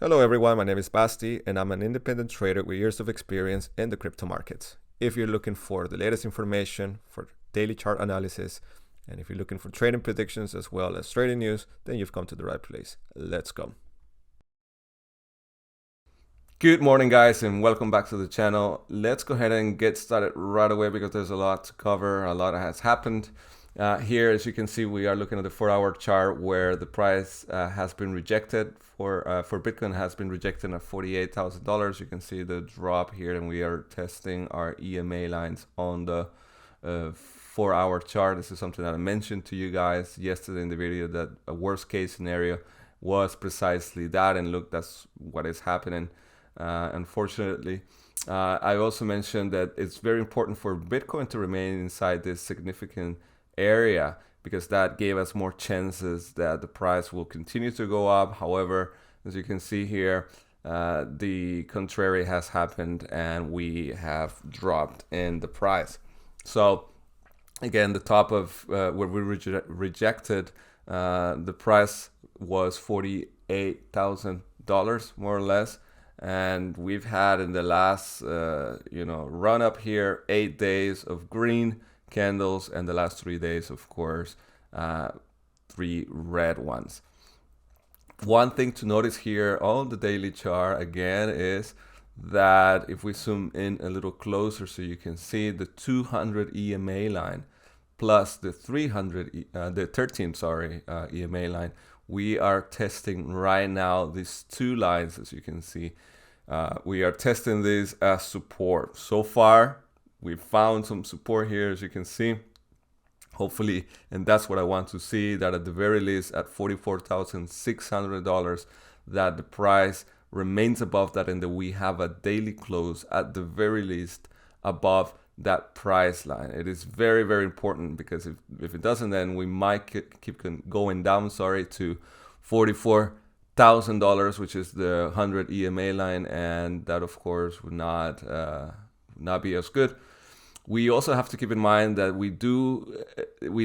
Hello everyone, my name is Basti and I'm an independent trader with years of experience in the crypto markets. If you're looking for the latest information for daily chart analysis, and if you're looking for trading predictions as well as trading news, then you've come to the right place. Let's go. Good morning guys and welcome back to the channel. Let's go ahead and get started right away because there's a lot to cover, a lot has happened. Here, as you can see, we are looking at the 4-hour chart where the price has been rejected for Bitcoin has been rejected at $48,000. You can see the drop here, and we are testing our EMA lines on the 4-hour chart. This is something that I mentioned to you guys yesterday in the video, that a worst case scenario was precisely that, and look, that's what is happening. Unfortunately, I also mentioned that it's very important for Bitcoin to remain inside this significant area because that gave us more chances that the price will continue to go up. However, as you can see here, the contrary has happened and we have dropped in the price. So again, the top of where we rejected, the price was $48,000 more or less, and we've had in the last run up here 8 days of green candles, and the last 3 days, of course, 3 red ones. One thing to notice here on the daily chart again is that if we zoom in a little closer so you can see the 200 EMA line plus the 13 EMA line, we are testing right now these two lines. As you can see, we are testing these as support. So far we found some support here, as you can see, hopefully, and that's what I want to see, that at the very least at $44,600 that the price remains above that, and that we have a daily close at the very least above that price line. It is very, very important, because if it doesn't, then we might keep going down, to $44,000, which is the 100 EMA line, and that of course would not be as good. We also have to keep in mind that we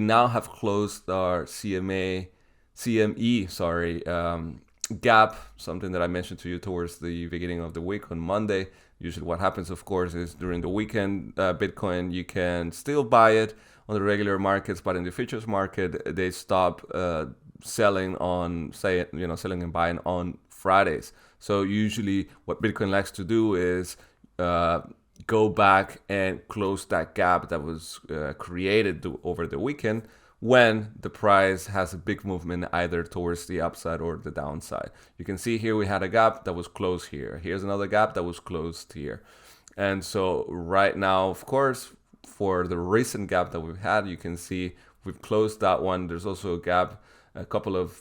now have closed our CME gap, something that I mentioned to you towards the beginning of the week on Monday. Usually what happens, of course, is during the weekend, Bitcoin, you can still buy it on the regular markets, but in the futures market, they stop selling and buying on Fridays. So usually what Bitcoin likes to do is go back and close that gap that was created over the weekend when the price has a big movement either towards the upside or the downside. You can see here we had a gap that was closed here. Here's another gap that was closed here. And so right now, of course, for the recent gap that we've had, you can see we've closed that one. There's also a gap, a couple of,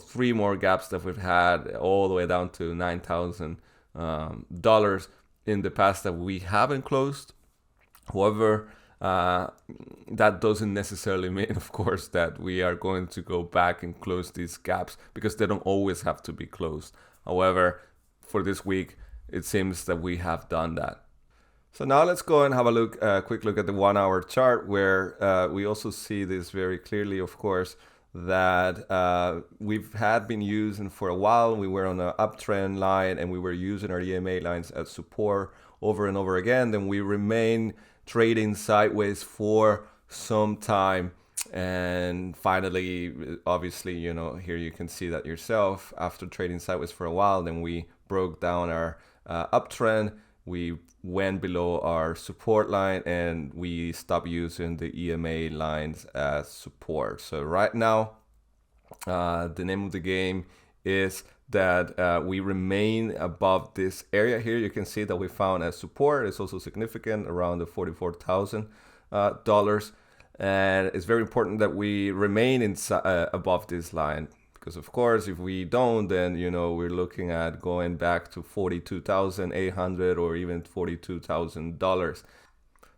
3 more gaps that we've had all the way down to $9,000 in the past that we haven't closed. However, that doesn't necessarily mean, of course, that we are going to go back and close these gaps, because they don't always have to be closed. However, for this week, it seems that we have done that. So now let's go and have a quick look at the 1-hour chart, where we also see this very clearly, of course, that we've been using for a while. We were on an uptrend line and we were using our EMA lines as support over and over again. Then we remain trading sideways for some time, and finally, obviously, here you can see that yourself, after trading sideways for a while, then we broke down our uptrend. We went below our support line and we stopped using the EMA lines as support. So right now, the name of the game is that we remain above this area here. You can see that we found a support. It's also significant, around the $44,000. And it's very important that we remain above this line, because of course, if we don't, then we're looking at going back to $42,800 or even $42,000.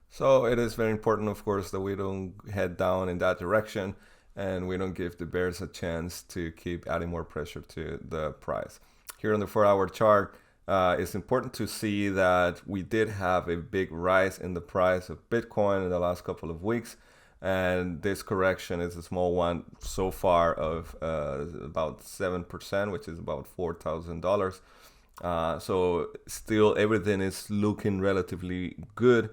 So it is very important, of course, that we don't head down in that direction and we don't give the bears a chance to keep adding more pressure to the price. Here on the 4-hour chart, it's important to see that we did have a big rise in the price of Bitcoin in the last couple of weeks. and this correction is a small one so far of about 7%, which is about $4,000. So still everything is looking relatively good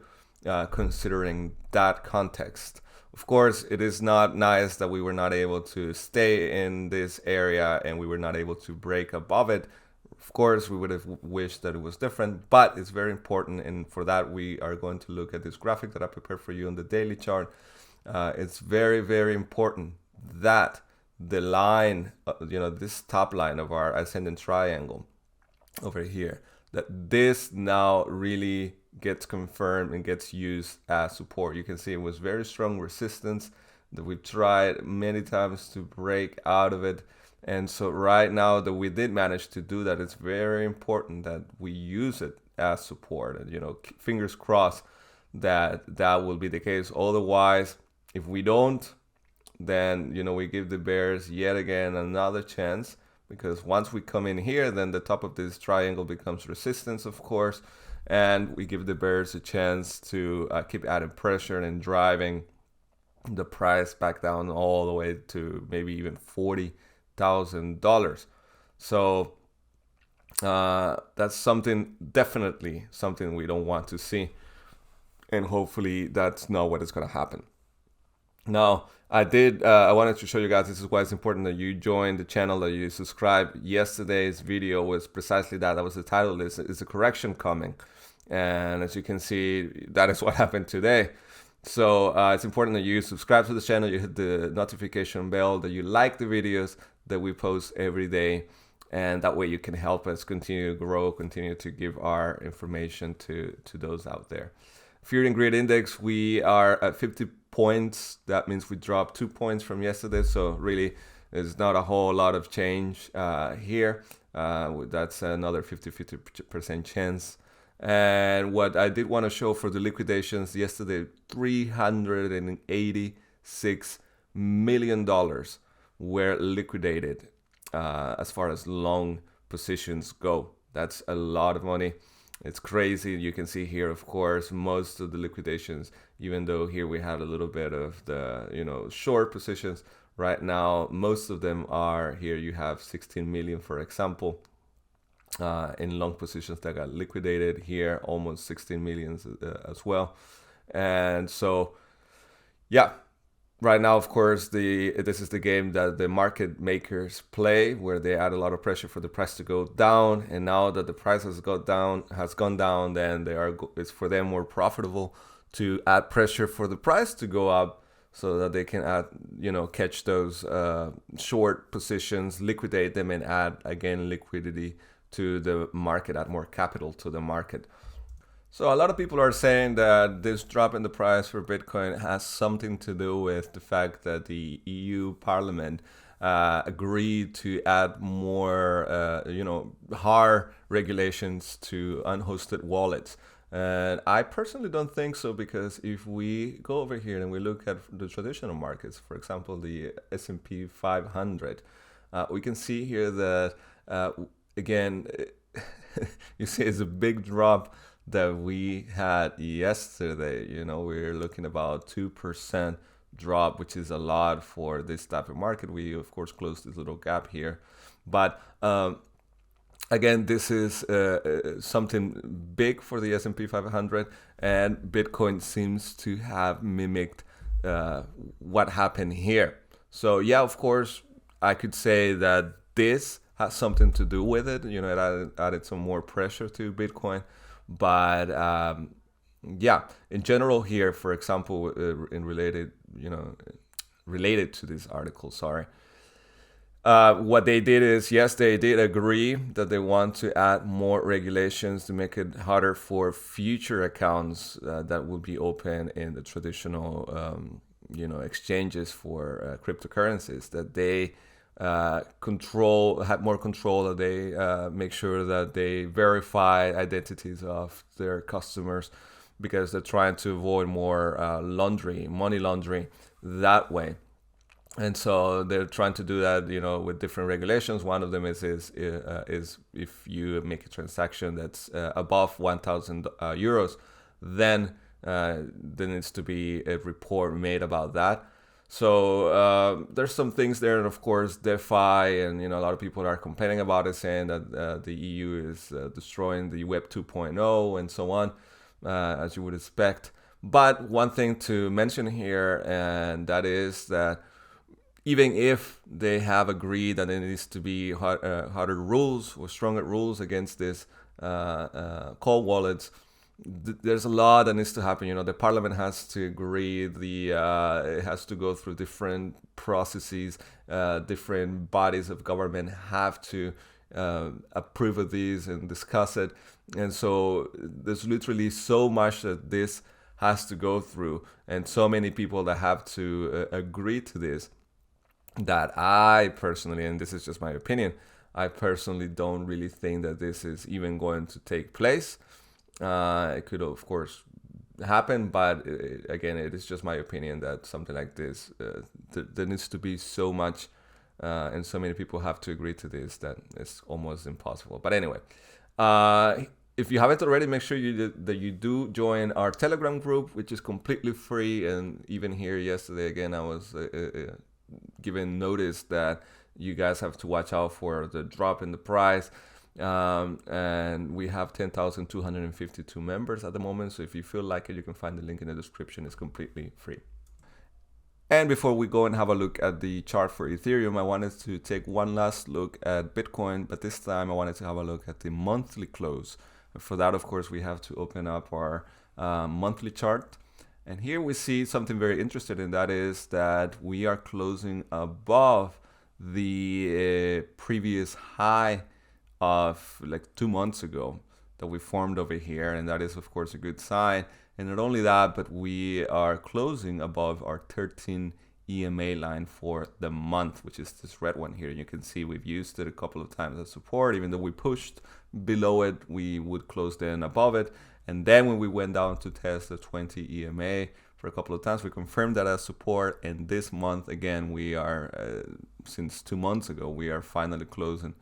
considering that context. Of course, it is not nice that we were not able to stay in this area and we were not able to break above it. Of course, we would have wished that it was different, but it's very important. And for that, we are going to look at this graphic that I prepared for you on the daily chart. It's very, very important that the line, this top line of our ascending triangle over here, that this now really gets confirmed and gets used as support. You can see it was very strong resistance that we tried many times to break out of it. And so right now that we did manage to do that, it's very important that we use it as support. And, fingers crossed that that will be the case. Otherwise, if we don't, then, we give the bears yet again another chance, because once we come in here, then the top of this triangle becomes resistance, of course, and we give the bears a chance to keep adding pressure and driving the price back down all the way to maybe even $40,000. So that's definitely something we don't want to see, and hopefully that's not what is going to happen. Now, I wanted to show you guys, this is why it's important that you join the channel, that you subscribe. Yesterday's video was precisely that. That was the title, is a correction coming? And as you can see, that is what happened today. So it's important that you subscribe to the channel, you hit the notification bell, that you like the videos that we post every day. And that way you can help us continue to grow, continue to give our information to those out there. Fear and Greed Index, we are at 50 points. That means we dropped 2 points from yesterday. So really, there's not a whole lot of change here. That's another 50% chance. And what I did want to show for the liquidations yesterday, $386 million were liquidated as far as long positions go. That's a lot of money. It's crazy. You can see here, of course, most of the liquidations, even though here we had a little bit of the, short positions. Right now, most of them are here. You have 16 million, for example, in long positions that got liquidated here, almost 16 million as well. And so, yeah. Right now, of course, this is the game that the market makers play, where they add a lot of pressure for the price to go down. And now that the price has gone down, then it's for them more profitable to add pressure for the price to go up, so that they can catch those short positions, liquidate them, and add again liquidity to the market, add more capital to the market. So a lot of people are saying that this drop in the price for Bitcoin has something to do with the fact that the EU Parliament agreed to add more, hard regulations to unhosted wallets. And I personally don't think so, because if we go over here and we look at the traditional markets, for example, the S&P 500, we can see here that, again, you see it's a big drop that we had yesterday. We're looking about 2% drop, which is a lot for this type of market. We of course closed this little gap here, but again, this is something big for the S&P 500, and Bitcoin seems to have mimicked what happened here. So yeah, of course, I could say that this has something to do with it. It added some more pressure to Bitcoin. But yeah, in general here, for example, related to this article, what they did is, yes, they did agree that they want to add more regulations to make it harder for future accounts that will be open in the traditional, exchanges for cryptocurrencies, that they have more control, that they make sure that they verify identities of their customers, because they're trying to avoid more money laundering that way. And so they're trying to do that, with different regulations. One of them is if you make a transaction that's above 1,000 euros, then there needs to be a report made about that. So there's some things there, and of course DeFi, and a lot of people are complaining about it, saying that the EU is destroying the Web 2.0 and so on, as you would expect. But one thing to mention here, and that is that even if they have agreed that there needs to be harder rules or stronger rules against this cold wallets, there's a lot that needs to happen. The parliament has to agree. It has to go through different processes. Different bodies of government have to approve of these and discuss it. And so there's literally so much that this has to go through, and so many people that have to agree to this, that I personally, and this is just my opinion, I personally don't really think that this is even going to take place. It could, of course, happen, but again, it is just my opinion that something like this, there needs to be so much, and so many people have to agree to this, that it's almost impossible. But anyway, if you haven't already, make sure that you do join our Telegram group, which is completely free. And even here yesterday, again, I was given notice that you guys have to watch out for the drop in the price. And we have 10,252 members at the moment. So if you feel like it, you can find the link in the description. It's completely free. And before we go and have a look at the chart for Ethereum, I wanted to take one last look at Bitcoin, but this time I wanted to have a look at the monthly close. For that, of course, we have to open up our monthly chart. And here we see something very interesting, and that is that we are closing above the previous high of like 2 months ago that we formed over here. And that is, of course, a good sign. And not only that, but we are closing above our 13 EMA line for the month, which is this red one here. You can see we've used it a couple of times as support. Even though we pushed below it, we would close then above it. And then when we went down to test the 20 EMA for a couple of times, we confirmed that as support. And this month, again, we are, since 2 months ago, we are finally closing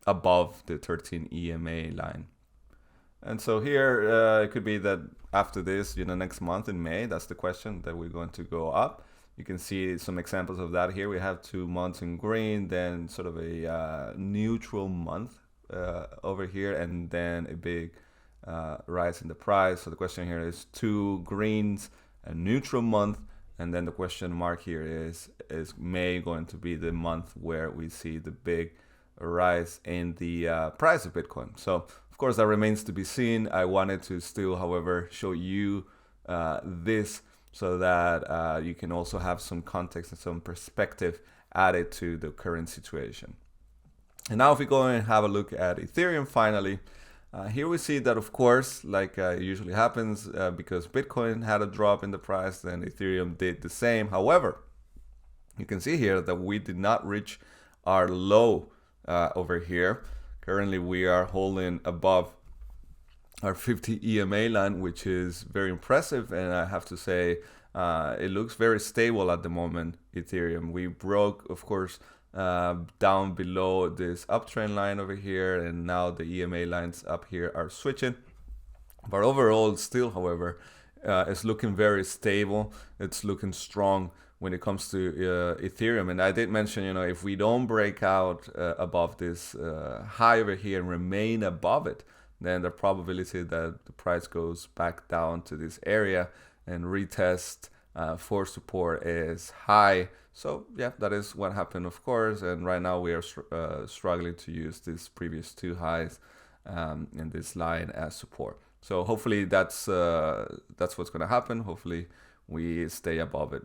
above the 13 EMA line. And so here, it could be that after this, next month in May, that's the question, that we're going to go up. You can see some examples of that here. We have 2 months in green, then sort of a neutral month over here, and then a big rise in the price. So the question here is 2 greens, a neutral month, and then the question mark here is May going to be the month where we see the big rise in the price of Bitcoin? So of course that remains to be seen. I wanted to still, however, show you this so that you can also have some context and some perspective added to the current situation. And now if we go and have a look at Ethereum finally, here we see that, of course, like it usually happens, because Bitcoin had a drop in the price, then Ethereum did the same. However, you can see here that we did not reach our low over here. Currently, we are holding above our 50 EMA line, which is very impressive. And I have to say, it looks very stable at the moment, Ethereum. We broke, of course, down below this uptrend line over here, and now the EMA lines up here are switching. But overall, still, however, it's looking very stable. It's looking strong when it comes to Ethereum. And I did mention, if we don't break out above this high over here and remain above it, then the probability that the price goes back down to this area and retest for support is high. So yeah, that is what happened, of course. And right now we are struggling to use these previous 2 highs in this line as support. So hopefully that's what's going to happen. Hopefully we stay above it.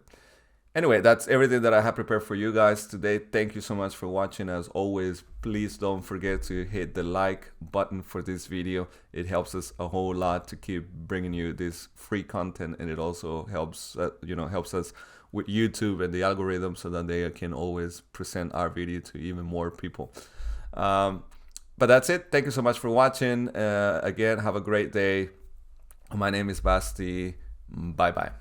Anyway, that's everything that I have prepared for you guys today. Thank you so much for watching. As always, please don't forget to hit the like button for this video. It helps us a whole lot to keep bringing you this free content, and it also helps helps us with YouTube and the algorithm, so that they can always present our video to even more people. But that's it. Thank you so much for watching. Again, have a great day. My name is Basti. Bye bye.